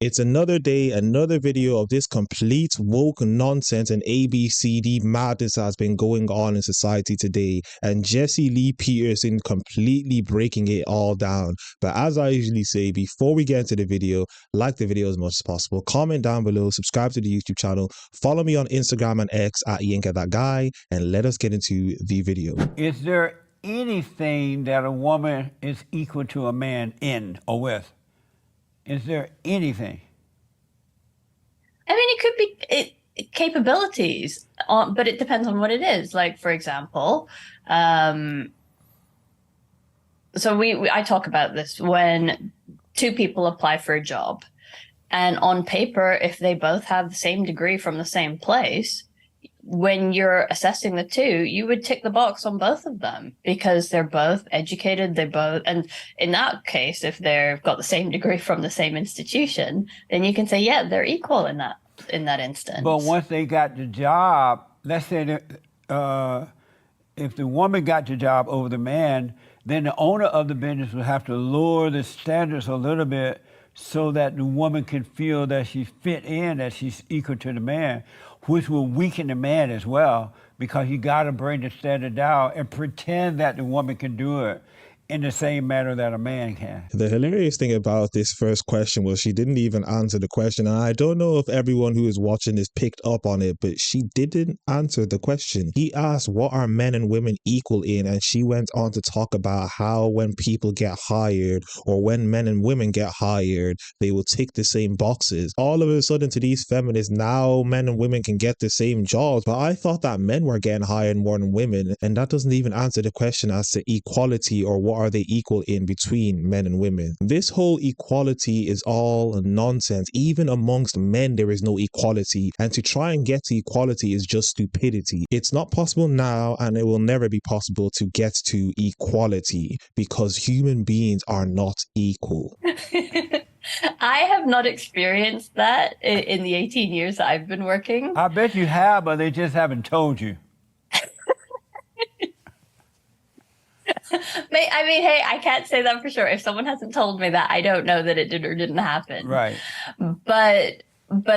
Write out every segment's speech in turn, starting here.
It's another day, another video of this complete woke nonsense and ABCD madness has been going on in society today, and Jesse Lee Peterson completely breaking it all down. But as I usually say, before we get into the video, like the video as much as possible, comment down below, subscribe to the YouTube channel, follow me on Instagram and X at YinkaThatGuy, and let us get into the video. Is there anything that a woman is equal to a man in or with? Is there anything? I mean, it could be capabilities, but it depends on what it is. Like, for example, so I talk about this when two people apply for a job, and on paper, if they both have the same degree from the same place, when you're assessing the two, you would tick the box on both of them because they're both educated. And in that case, if they've got the same degree from the same institution, then you can say, yeah, they're equal in that instance. But once they got the job, let's say that, if the woman got the job over the man, then the owner of the business would have to lower the standards a little bit so that the woman can feel that she fit in, that she's equal to the man, which will weaken the man as well, because you got to bring the standard down and pretend that the woman can do it in the same manner that a man can. The hilarious thing about this first question was she didn't even answer the question, and I don't know if everyone who is watching this picked up on it, but she didn't answer the question. He asked, what are men and women equal in? And she went on to talk about how when people get hired, or when men and women get hired, they will tick the same boxes. All of a sudden to these feminists, now men and women can get the same jobs, but I thought that men were getting hired more than women, and that doesn't even answer the question as to equality or what are they equal in between men and women. This whole equality is all nonsense. Even amongst men there is no equality, and to try and get to equality is just stupidity. It's not possible now, and it will never be possible to get to equality because human beings are not equal. I have not experienced that in the 18 years that I've been working. I bet you have, but they just haven't told you. I mean, hey, I can't say that for sure. If someone hasn't told me that, I don't know that it did or didn't happen. Right. But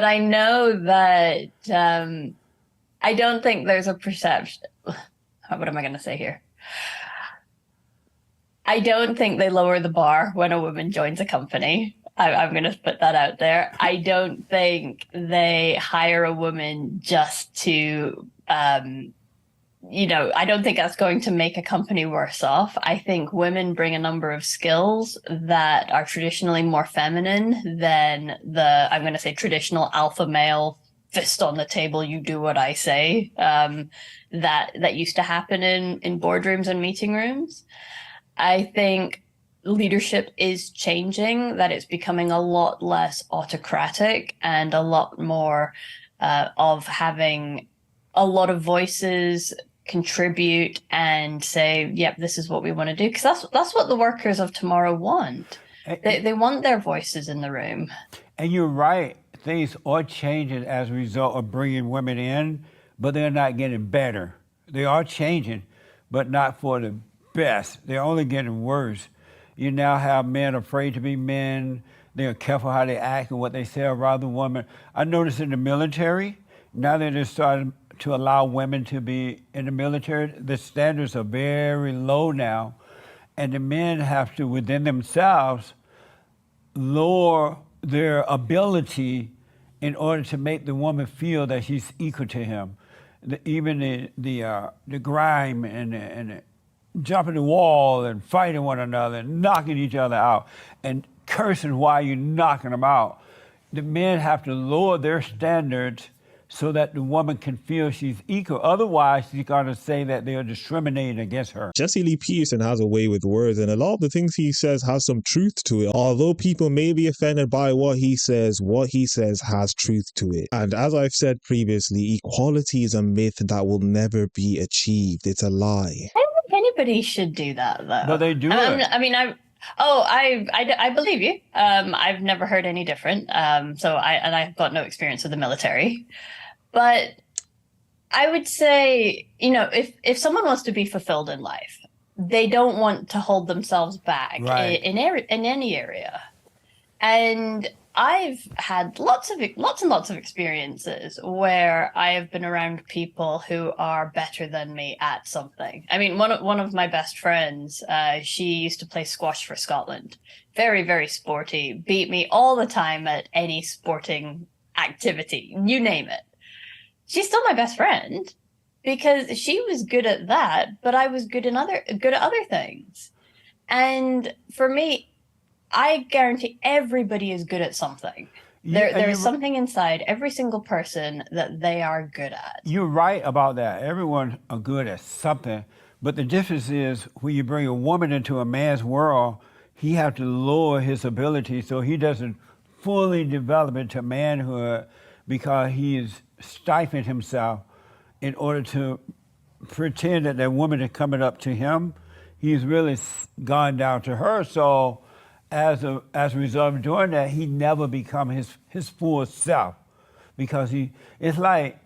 I know that I don't think there's a perception. What am I going to say here? I don't think they lower the bar when a woman joins a company. I'm going to put that out there. I don't think they hire a woman just to... I don't think that's going to make a company worse off. I think women bring a number of skills that are traditionally more feminine than I'm going to say, traditional alpha male, fist on the table, you do what I say, that used to happen in boardrooms and meeting rooms. I think leadership is changing, that it's becoming a lot less autocratic and a lot more of having a lot of voices contribute and say, yep, this is what we want to do, because that's what the workers of tomorrow want. They want their voices in the room. And you're right, things are changing as a result of bringing women in, but they're not getting better. They are changing, but not for the best. They're only getting worse. You now have men afraid to be men. They're careful how they act and what they say around the woman. I noticed in the military, now that they're starting to allow women to be in the military, the standards are very low now, and the men have to, within themselves, lower their ability in order to make the woman feel that she's equal to him. Even the grime and jumping the wall and fighting one another and knocking each other out and cursing while you're knocking them out. The men have to lower their standards so that the woman can feel she's equal. Otherwise, she's going to say that they are discriminating against her. Jesse Lee Peterson has a way with words, and a lot of the things he says has some truth to it. Although people may be offended by what he says has truth to it. And as I've said previously, equality is a myth that will never be achieved. It's a lie. I don't think anybody should do that, though. But they do it. I believe you. I've never heard any different. I've got no experience with the military. But I would say, if someone wants to be fulfilled in life, they don't want to hold themselves back, right, in any area. And I've had lots and lots of experiences where I have been around people who are better than me at something. I mean, one of my best friends, she used to play squash for Scotland. Very, very sporty, beat me all the time at any sporting activity, you name it. She's still my best friend because she was good at that, but I was good at other things. And for me, I guarantee everybody is good at something. There is something inside every single person that they are good at. You're right about that. Everyone are good at something, but the difference is when you bring a woman into a man's world, he have to lower his ability so he doesn't fully develop into manhood because he is stifling himself in order to pretend that woman is coming up to him. He's really gone down to her. So as a result of doing that, he never become his full self because it's like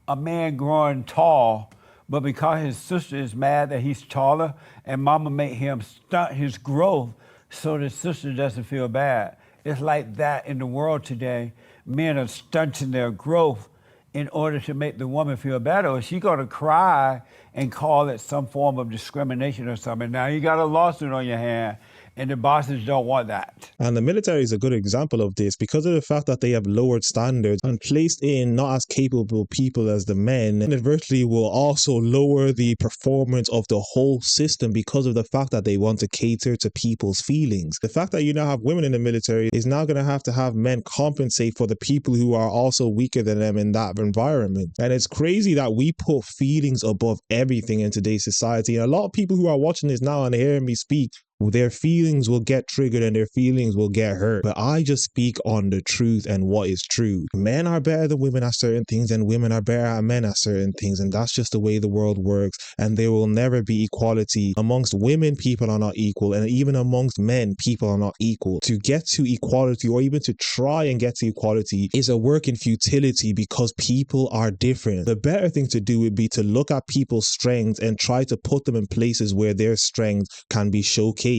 a man growing tall, but because his sister is mad that he's taller and mama made him stunt his growth so the sister doesn't feel bad. It's like that in the world today. Men are stunting their growth in order to make the woman feel better. Or she's going to cry and call it some form of discrimination or something. Now you got a lawsuit on your hand, and the bosses don't want that. And the military is a good example of this because of the fact that they have lowered standards and placed in not as capable people as the men, and adversely will also lower the performance of the whole system because of the fact that they want to cater to people's feelings. The fact that you now have women in the military is now going to have men compensate for the people who are also weaker than them in that environment. And it's crazy that we put feelings above everything in today's society. And a lot of people who are watching this now and hearing me speak, their feelings will get triggered and their feelings will get hurt. But I just speak on the truth and what is true. Men are better than women at certain things and women are better at men at certain things. And that's just the way the world works. And there will never be equality. Amongst women, people are not equal. And even amongst men, people are not equal. To get to equality or even to try and get to equality is a work in futility because people are different. The better thing to do would be to look at people's strengths and try to put them in places where their strengths can be showcased.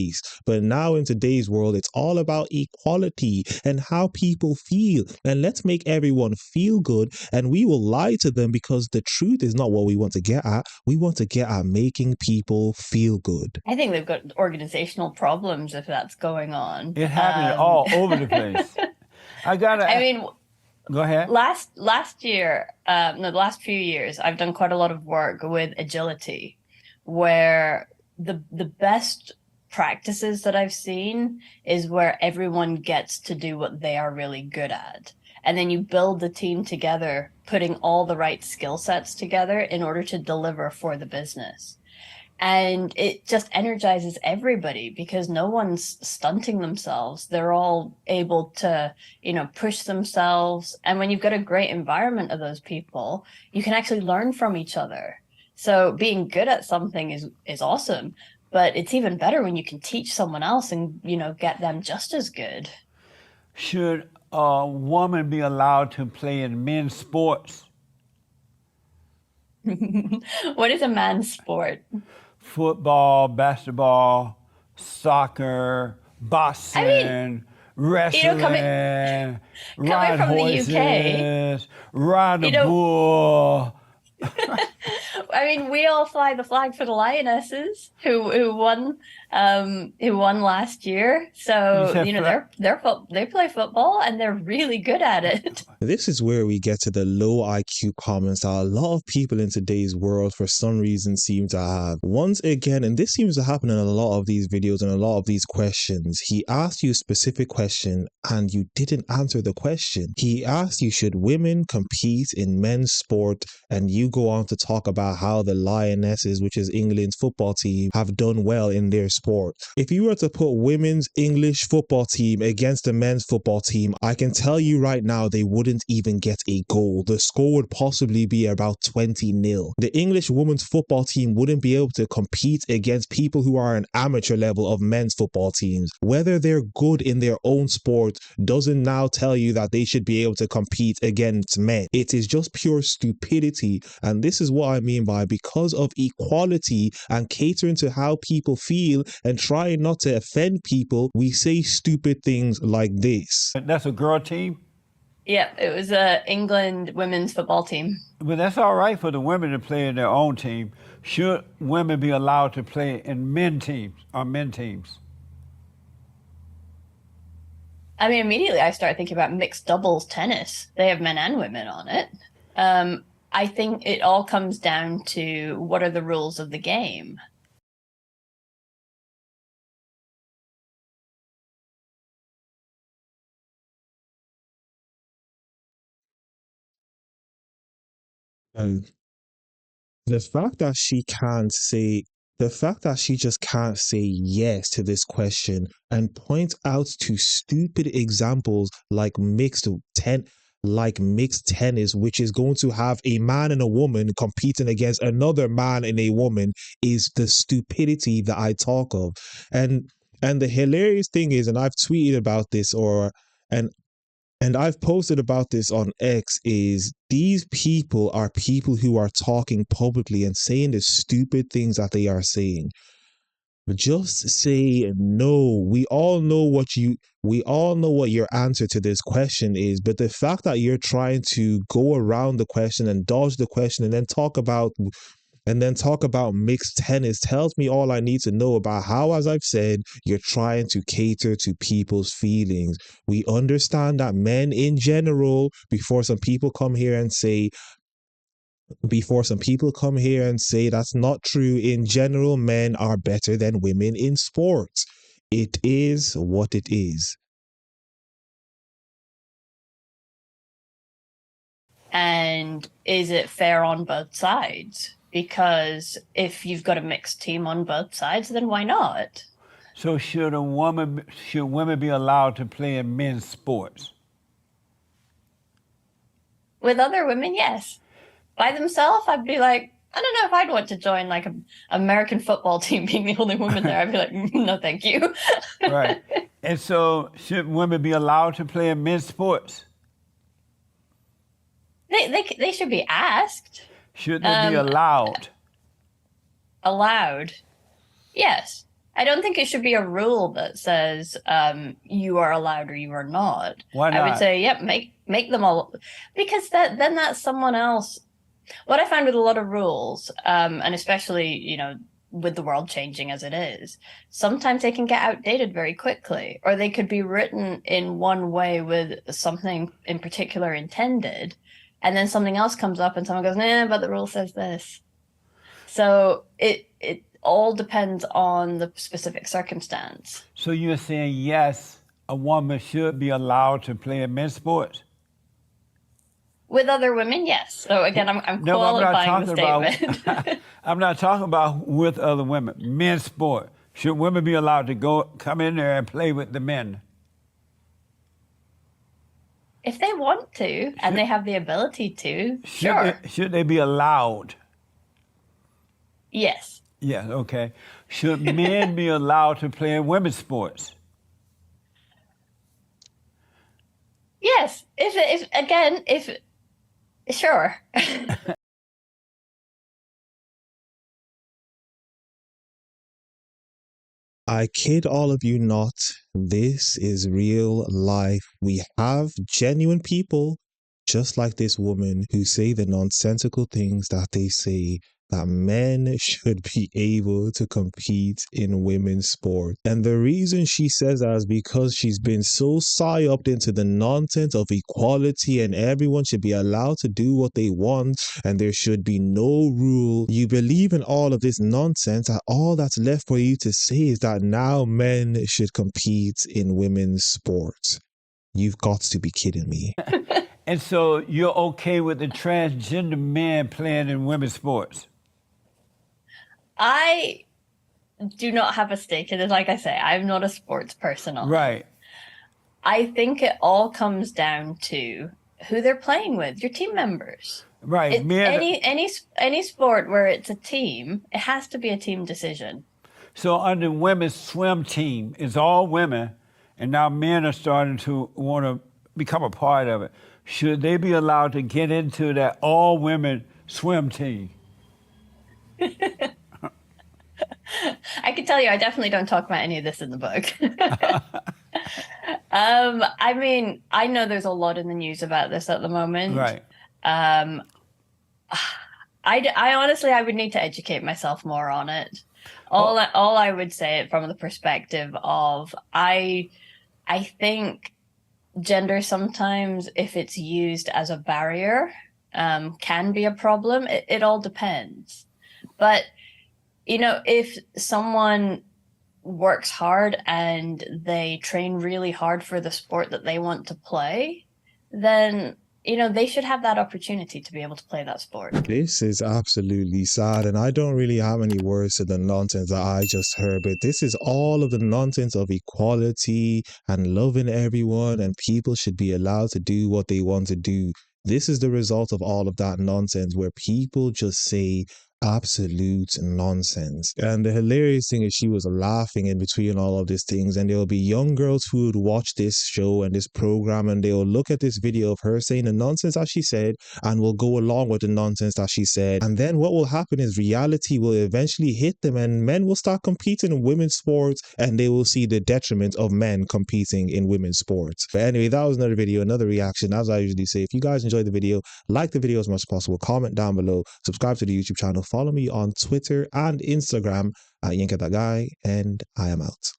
But now in today's world, it's all about equality and how people feel. And let's make everyone feel good, and we will lie to them because the truth is not what we want to get at. We want to get at making people feel good. I think they've got organizational problems if that's going on. It happens all over the place. Go ahead. Last year, the last few years, I've done quite a lot of work with agility, where the best practices that I've seen is where everyone gets to do what they are really good at. And then you build the team together, putting all the right skill sets together in order to deliver for the business. And it just energizes everybody because no one's stunting themselves. They're all able to, push themselves. And when you've got a great environment of those people, you can actually learn from each other. So being good at something is awesome. But it's even better when you can teach someone else and, get them just as good. Should a woman be allowed to play in men's sports? What is a man's sport? Football, basketball, soccer, boxing, wrestling, ride from horses, the UK, ride a bull. I mean, we all fly the flag for the Lionesses, who won last year. So they play football and they're really good at it. This is where we get to the low IQ comments that a lot of people in today's world for some reason seem to have. Once again, and this seems to happen in a lot of these videos and a lot of these questions, he asked you a specific question and you didn't answer the question. He asked you, should women compete in men's sport? And you go on to talk about how the Lionesses, which is England's football team, have done well in their sport. If you were to put women's English football team against the men's football team, I can tell you right now they wouldn't even get a goal. The score would possibly be about 20-0. The English women's football team wouldn't be able to compete against people who are an amateur level of men's football teams. Whether they're good in their own sport doesn't now tell you that they should be able to compete against men. It is just pure stupidity, and this is what I mean by because of equality and catering to how people feel and trying not to offend people, we say stupid things like this. That's a girl team? Yeah, it was a England women's football team. But that's all right for the women to play in their own team. Should women be allowed to play in men teams or men teams? I mean, immediately I start thinking about mixed doubles tennis. They have men and women on it. I think it all comes down to what are the rules of the game. And the fact that she can't say, the fact that she just can't say yes to this question and point out to stupid examples like mixed tennis, which is going to have a man and a woman competing against another man and a woman, is the stupidity that I talk of. And the hilarious thing is, and I've tweeted about this and I've posted about this on X, is these people are people who are talking publicly and saying the stupid things that they are saying. Just say no. We all know what your answer to this question is, but the fact that you're trying to go around the question and dodge the question and then talk about mixed tennis tells me all I need to know about how, as I've said, you're trying to cater to people's feelings. We understand that men in general, before some people come here and say that's not true, in general, men are better than women in sports. It is what it is. And is it fair on both sides? Because if you've got a mixed team on both sides, then why not? So should women be allowed to play in men's sports? With other women, yes. By themselves, I'd be like, I don't know if I'd want to join like an American football team being the only woman there. I'd be like, no, thank you. Right. And so should women be allowed to play in men's sports? They should be asked. Should they be allowed? Allowed. Yes. I don't think it should be a rule that says you are allowed or you are not. Why not? I would say, yep, make them all, because then that's someone else. What I find with a lot of rules, and especially, with the world changing as it is, sometimes they can get outdated very quickly, or they could be written in one way with something in particular intended, and then something else comes up and someone goes, nah, but the rule says this. So it all depends on the specific circumstance. So you're saying, yes, a woman should be allowed to play in men's sports? With other women, yes. So again, I'm qualifying the statement. I'm not talking about with other women. Men's sport. Should women be allowed to come in there and play with the men? If they want to, and they have the ability to, sure. Should they be allowed? Yes. Yes, okay. Should men be allowed to play in women's sports? Yes. Sure. I kid all of you not. This is real life. We have genuine people, just like this woman, who say the nonsensical things that they say, that men should be able to compete in women's sport. And the reason she says that is because she's been so psyoped into the nonsense of equality and everyone should be allowed to do what they want and there should be no rule. You believe in all of this nonsense, and all that's left for you to say is that now men should compete in women's sports. You've got to be kidding me. And so you're okay with the transgender men playing in women's sports? I do not have a stake in it. Like I say, I'm not a sports person. Right. I think it all comes down to who they're playing with, your team members. Right. Any sport where it's a team, it has to be a team decision. So under women's swim team, it's all women, and now men are starting to want to become a part of it. Should they be allowed to get into that all women swim team? I can tell you, I definitely don't talk about any of this in the book. I mean, I know there's a lot in the news about this at the moment. Right. Um, I honestly, I would need to educate myself more on it. All I would say it from the perspective of I think gender sometimes, if it's used as a barrier, can be a problem. It all depends. But, you know, if someone works hard and they train really hard for the sport that they want to play, then, you know, they should have that opportunity to be able to play that sport. This is absolutely sad, and I don't really have any words to the nonsense that I just heard, but this is all of the nonsense of equality and loving everyone, and people should be allowed to do what they want to do. This is the result of all of that nonsense where people just say absolute nonsense. And the hilarious thing is she was laughing in between all of these things, and there'll be young girls who would watch this show and this program, and they'll look at this video of her saying the nonsense that she said and will go along with the nonsense that she said. And then what will happen is reality will eventually hit them, and men will start competing in women's sports, and they will see the detriment of men competing in women's sports. But anyway, that was another video, another reaction. As I usually say, if you guys enjoyed the video, like the video as much as possible, comment down below, subscribe to the YouTube channel, follow me on Twitter and Instagram at YinkaThatGuy, and I am out.